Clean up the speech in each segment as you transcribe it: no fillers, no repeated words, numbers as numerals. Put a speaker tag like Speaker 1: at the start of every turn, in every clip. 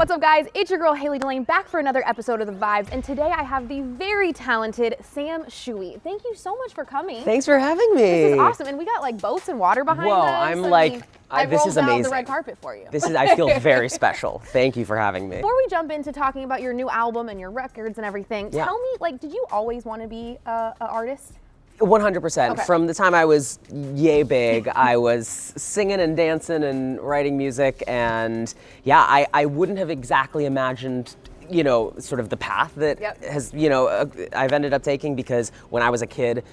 Speaker 1: What's up, guys? It's your girl Hayley Delaine back for another episode of The Vibes, and today I have the very talented Sam Tsui. Thank you so much for coming.
Speaker 2: Thanks for having me.
Speaker 1: This is awesome, and we got like boats and water behind us.
Speaker 2: I
Speaker 1: this
Speaker 2: is amazing.
Speaker 1: Out the red carpet for you.
Speaker 2: I feel very special. Thank you for having me.
Speaker 1: Before we jump into talking about your new album and your records and everything, tell me, did you always want to be an artist?
Speaker 2: 100%.
Speaker 1: Okay.
Speaker 2: From the time I was yay big, I was singing and dancing and writing music, and yeah, I wouldn't have exactly imagined, sort of the path that has, I've ended up taking, because when I was a kid,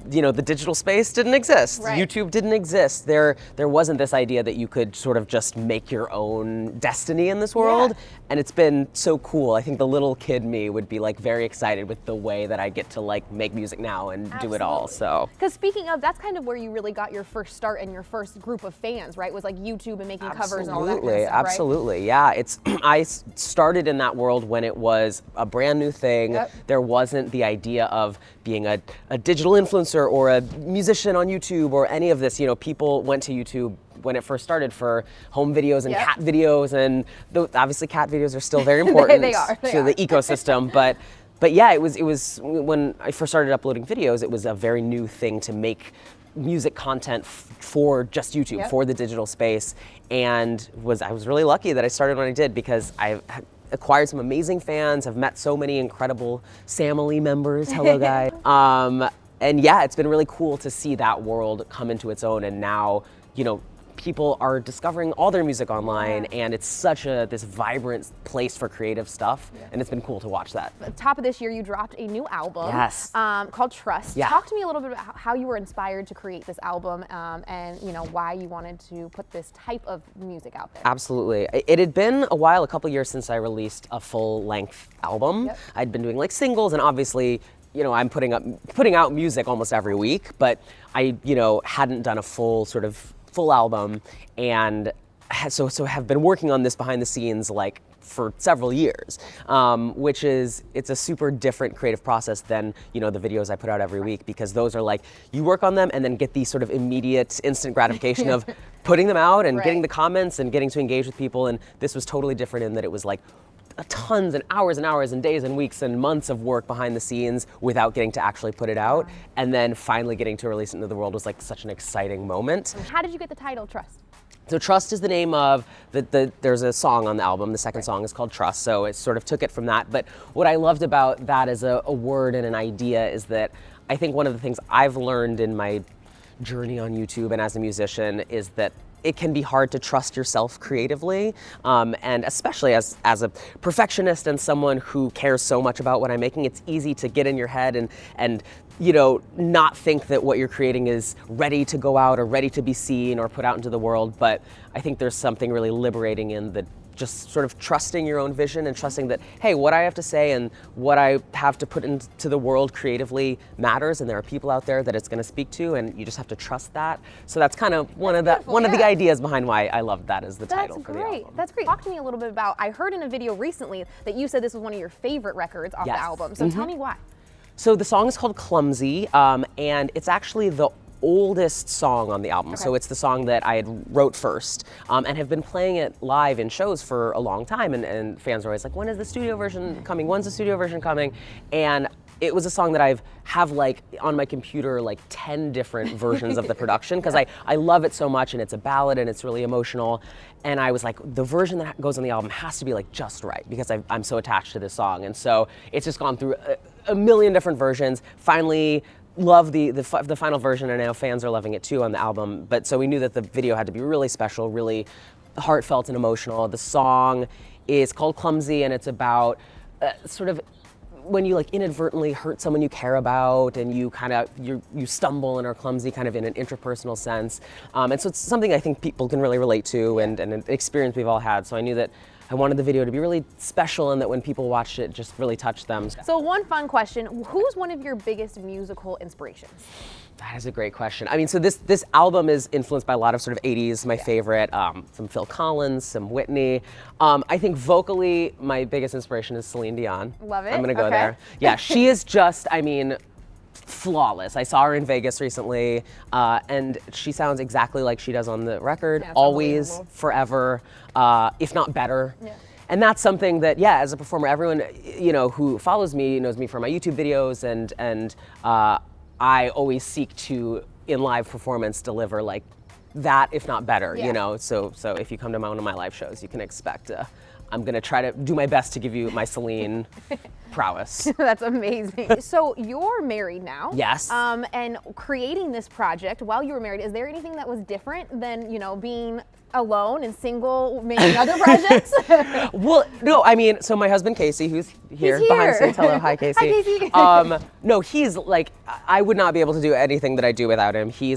Speaker 2: the digital space didn't exist.
Speaker 1: Right.
Speaker 2: YouTube didn't exist. There wasn't this idea that you could sort of just make your own destiny in this world.
Speaker 1: Yeah.
Speaker 2: And it's been so cool. I think the little kid me would be very excited with the way that I get to make music now and do it all. So.
Speaker 1: Because speaking of, that's kind of where you really got your first start and your first group of fans, right? Was YouTube and making covers and all that kind of stuff, right?
Speaker 2: Absolutely, yeah. I started in that world when it was a brand new thing.
Speaker 1: Yep.
Speaker 2: There wasn't the idea of being a digital influencer or a musician on YouTube or any of this. People went to YouTube when it first started for home videos and cat videos, and obviously cat videos are still very important
Speaker 1: They are.
Speaker 2: the ecosystem. But yeah, it was when I first started uploading videos, it was a very new thing to make music content for just YouTube, for the digital space, and I was really lucky that I started when I did, because I acquired some amazing fans. I've met so many incredible Samily members. Hello, guys. And yeah, it's been really cool to see that world come into its own, and now, people are discovering all their music online, and it's such this vibrant place for creative stuff, and it's been cool to watch that.
Speaker 1: At the top of this year, you dropped a new album called Trust.
Speaker 2: Yeah.
Speaker 1: Talk to me a little bit about how you were inspired to create this album, and why you wanted to put this type of music out there.
Speaker 2: Absolutely. It had been a couple years since I released a full-length album.
Speaker 1: Yep.
Speaker 2: I'd been doing singles, and obviously, I'm putting out music almost every week, but I, hadn't done a full album, and so have been working on this behind the scenes for several years, it's a super different creative process than the videos I put out every week, because those are you work on them and then get the sort of immediate instant gratification of putting them out and getting the comments and getting to engage with people. And this was totally different in that it was tons and hours and days and weeks and months of work behind the scenes without getting to actually put it out, and then finally getting to release it into the world was such an exciting moment.
Speaker 1: How did you get the title Trust?
Speaker 2: So Trust is the name of there's a song on the album. The second song is called Trust, so it sort of took it from that. But what I loved about that as a word and an idea is that I think one of the things I've learned in my journey on YouTube and as a musician is that it can be hard to trust yourself creatively, and especially as a perfectionist and someone who cares so much about what I'm making, it's easy to get in your head and not think that what you're creating is ready to go out or ready to be seen or put out into the world. But I think there's something really liberating in the just sort of trusting your own vision and trusting that, hey, what I have to say and what I have to put into the world creatively matters, and there are people out there that it's going to speak to, and you just have to trust that. So that's kind of one of the ideas behind why I loved that as the title for the album.
Speaker 1: That's great. Talk to me a little bit about, I heard in a video recently that you said this was one of your favorite records off the album. So tell me why.
Speaker 2: So the song is called Clumsy, and it's actually the oldest song on the album. So it's the song that I had wrote first, and have been playing it live in shows for a long time, and fans are always like, when is the studio version coming? When's the studio version coming? And it was a song that have on my computer 10 different versions of the production, because I love it so much, and it's a ballad and it's really emotional. And I was like, the version that goes on the album has to be just right, because I'm so attached to this song. And so it's just gone through a million different versions. Finally love the final version, and I know fans are loving it too on the album. But so we knew that the video had to be really special, really heartfelt and emotional. The song is called Clumsy, and it's about sort of when you inadvertently hurt someone you care about, and you stumble and are clumsy kind of in an interpersonal sense. And so it's something I think people can really relate to, and an experience we've all had. So I knew that I wanted the video to be really special, and that when people watched it, just really touched them.
Speaker 1: So one fun question, who's one of your biggest musical inspirations?
Speaker 2: That is a great question. I mean, so this album is influenced by a lot of sort of 80s, my favorite, some Phil Collins, some Whitney. I think vocally, my biggest inspiration is Celine Dion.
Speaker 1: Love it.
Speaker 2: I'm gonna go there. Yeah, she is just, flawless. I saw her in Vegas recently, and she sounds exactly like she does on the record, always, forever, if not better. Yeah. And that's something that, yeah, as a performer, everyone, you know, who follows me knows me from my YouTube videos, and I always seek to, in live performance, deliver like that, if not better, you know? So if you come to one of my live shows, you can expect I'm gonna try to do my best to give you my Celine prowess.
Speaker 1: That's amazing. So you're married now.
Speaker 2: Yes.
Speaker 1: And creating this project while you were married, is there anything that was different than, you know, being alone and single, making other projects?
Speaker 2: Well, no, I mean, so my husband Casey, who's here behind the scenes, hello, hi Casey.
Speaker 1: Hi Casey.
Speaker 2: No, he's like, I would not be able to do anything that I do without him. He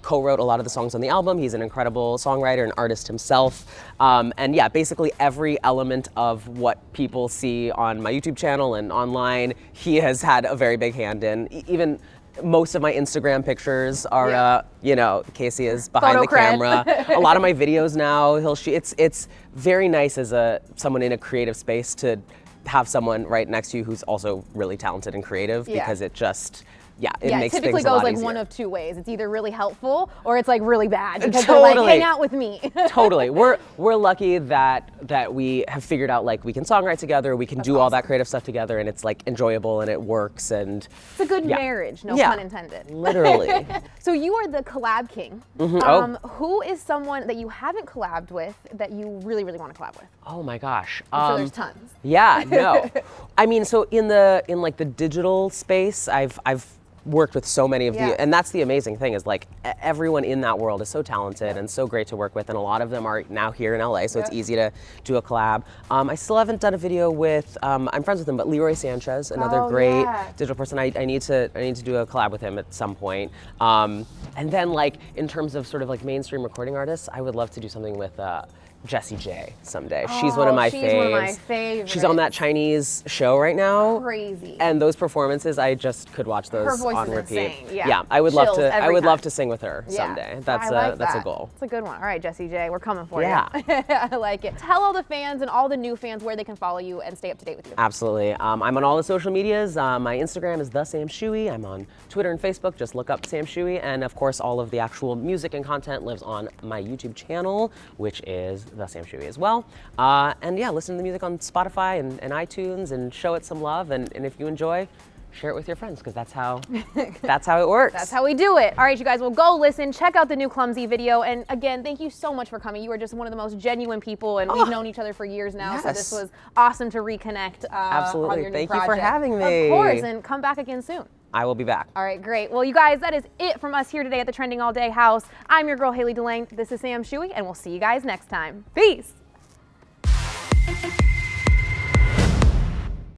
Speaker 2: co-wrote a lot of the songs on the album. He's an incredible songwriter and artist himself. And yeah, basically every element of what people see on my YouTube channel and online, he has had a very big hand in. Even most of my Instagram pictures are, you know, Casey is behind
Speaker 1: Photo
Speaker 2: the camera. A lot of my videos now, it's very nice as someone in a creative space to have someone right next to you who's also really talented and creative, because it just, it makes things a lot easier.
Speaker 1: It typically goes like one of two ways. It's either really helpful or it's like really bad, because
Speaker 2: Totally.
Speaker 1: they're like, hang out with me.
Speaker 2: Totally. We're lucky that we have figured out like we can songwrite together, we can do all that creative stuff together, and it's like enjoyable and it works, and
Speaker 1: it's a good marriage, no pun intended.
Speaker 2: Literally.
Speaker 1: So you are the collab king. Who is someone that you haven't collabed with that you really, really want to collab with?
Speaker 2: Oh my gosh.
Speaker 1: I'm sure there's tons.
Speaker 2: Yeah, no. I mean, so in like the digital space, I've worked with so many of and that's the amazing thing, is like everyone in that world is so talented and so great to work with, and a lot of them are now here in LA, so it's easy to do a collab. I still haven't done a video with, I'm friends with him, but Leroy Sanchez, another great digital person. I need to do a collab with him at some point. And then like in terms of sort of like mainstream recording artists, I would love to do something with Jessie J someday. She's one of my faves.
Speaker 1: She's one of my favorites.
Speaker 2: She's on that Chinese show right now.
Speaker 1: Crazy.
Speaker 2: And those performances, I just could watch those
Speaker 1: her voice
Speaker 2: on
Speaker 1: is
Speaker 2: repeat.
Speaker 1: Insane. Yeah,
Speaker 2: I would love to. I would
Speaker 1: time.
Speaker 2: love to sing with her someday. That's a goal.
Speaker 1: It's a good one. All right, Jessie J, we're coming for you.
Speaker 2: Yeah.
Speaker 1: I like it. Tell all the fans and all the new fans where they can follow you and stay up to date with you.
Speaker 2: Absolutely. I'm on all the social medias. My Instagram is @SamShui. I'm on Twitter and Facebook. Just look up Sam Shui. And of course, all of the actual music and content lives on my YouTube channel, which is Sam Shui as well. And yeah, listen to the music on Spotify and iTunes, and show it some love. And if you enjoy, share it with your friends, because that's how it works.
Speaker 1: That's how we do it. All right, you guys, well, go listen, check out the new Clumsy video. And again, thank you so much for coming. You are just one of the most genuine people, and we've known each other for years now, so this was awesome to reconnect.
Speaker 2: Absolutely.
Speaker 1: On your new
Speaker 2: Thank
Speaker 1: project.
Speaker 2: you for having me.
Speaker 1: Of course, and come back again soon.
Speaker 2: I will be back.
Speaker 1: All right, great. Well, you guys, that is it from us here today at the Trending All Day House. I'm your girl, Hayley Delaine. This is Sam Shui, and we'll see you guys next time. Peace.